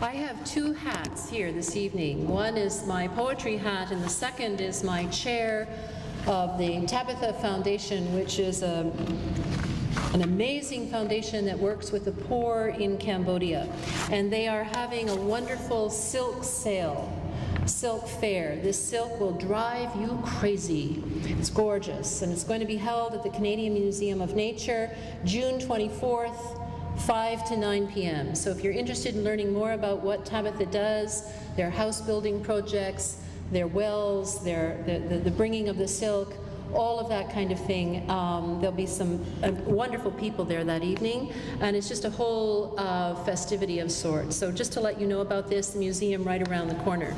I have two hats here this evening. One is my poetry hat, and the second is my chair of the Tabitha Foundation, which is an amazing foundation that works with the poor in Cambodia. And they are having a wonderful silk sale, silk fair. This silk will drive you crazy. It's gorgeous, and it's going to be held at the Canadian Museum of Nature, June 24th, 5 to 9 p.m. So if you're interested in learning more about what Tabitha does, their house building projects, their wells, the bringing of the silk, all of that kind of thing, there'll be some wonderful people there that evening, and it's just a whole festivity of sorts. So just to let you know about this, the museum right around the corner.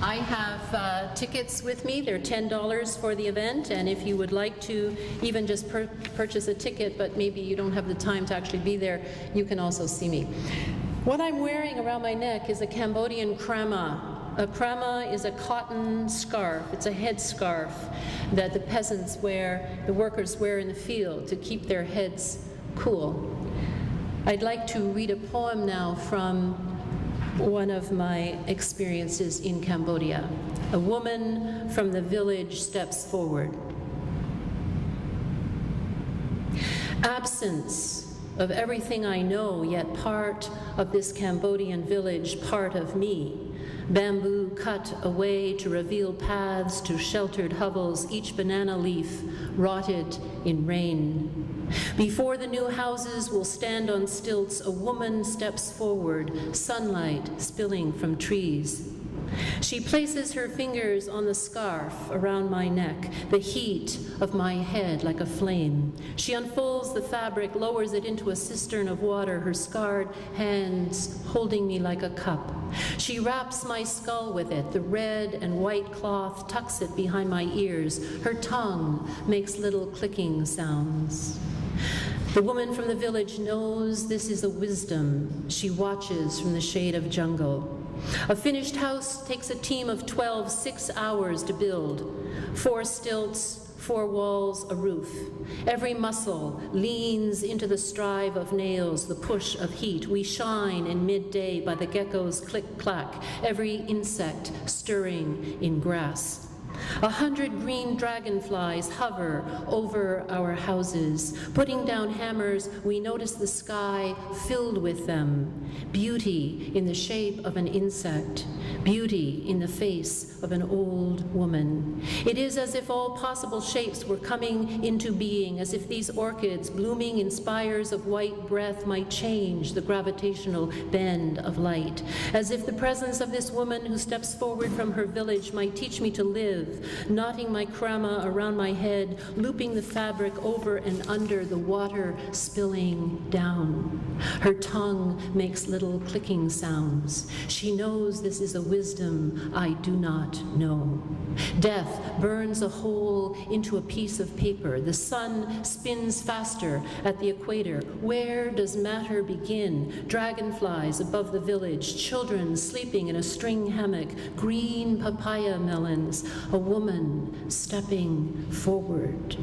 I have tickets with me. They're $10 for the event, and if you would like to even just purchase a ticket, but maybe you don't have the time to actually be there, you can also see me. What I'm wearing around my neck is a Cambodian krama. A krama is a cotton scarf. It's a headscarf that the peasants wear, the workers wear in the field to keep their heads cool. I'd like to read a poem now from one of my experiences in Cambodia. A woman from the village steps forward. Absence of everything I know, yet part of this Cambodian village, part of me. Bamboo cut away to reveal paths to sheltered hovels, each banana leaf rotted in rain. Before the new houses will stand on stilts, a woman steps forward, sunlight spilling from trees. She places her fingers on the scarf around my neck, the heat of my head like a flame. She unfolds the fabric, lowers it into a cistern of water, her scarred hands holding me like a cup. She wraps my skull with it, the red and white cloth tucks it behind my ears. Her tongue makes little clicking sounds. The woman from the village knows this is a wisdom. She watches from the shade of jungle. A finished house takes a team of 12, 6 hours to build. 4 stilts, 4 walls, a roof. Every muscle leans into the strive of nails, the push of heat. We shine in midday by the gecko's click-clack, every insect stirring in grass. 100 green dragonflies hover over our houses. Putting down hammers, we notice the sky filled with them. Beauty in the shape of an insect. Beauty in the face of an old woman. It is as if all possible shapes were coming into being, as if these orchids blooming in spires of white breath might change the gravitational bend of light. As if the presence of this woman who steps forward from her village might teach me to live, knotting my krama around my head, looping the fabric over and under, the water spilling down. Her tongue makes little clicking sounds. She knows this is a wisdom I do not know. Death burns a hole into a piece of paper. The sun spins faster at the equator. Where does matter begin? Dragonflies above the village, children sleeping in a string hammock, green papaya melons, a woman stepping forward.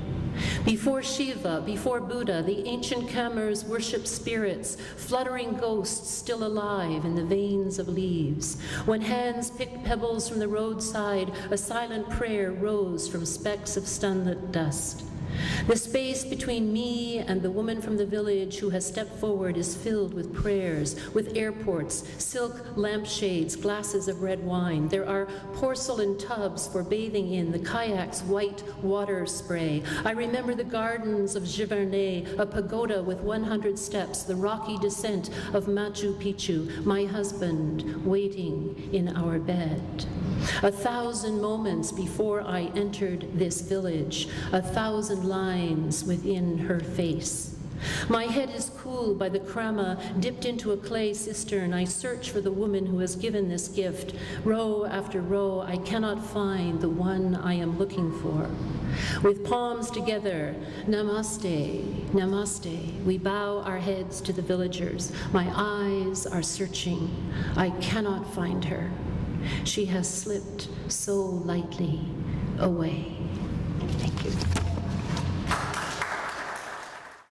Before Shiva, before Buddha, the ancient Khmers worship spirits, fluttering ghosts still alive in the veins of leaves. When hands picked pebbles from the roadside, a silent prayer rose from specks of sunlit dust. The space between me and the woman from the village who has stepped forward is filled with prayers, with airports, silk lampshades, glasses of red wine. There are porcelain tubs for bathing in, the kayak's white water spray. I remember the gardens of Giverny, a pagoda with 100 steps, the rocky descent of Machu Picchu, my husband waiting in our bed. 1,000 moments before I entered this village, 1,000 lines within her face. My head is cooled by the krama dipped into a clay cistern. I search for the woman who has given this gift. Row after row, I cannot find the one I am looking for. With palms together, namaste, namaste, we bow our heads to the villagers. My eyes are searching. I cannot find her. She has slipped so lightly away. Thank you.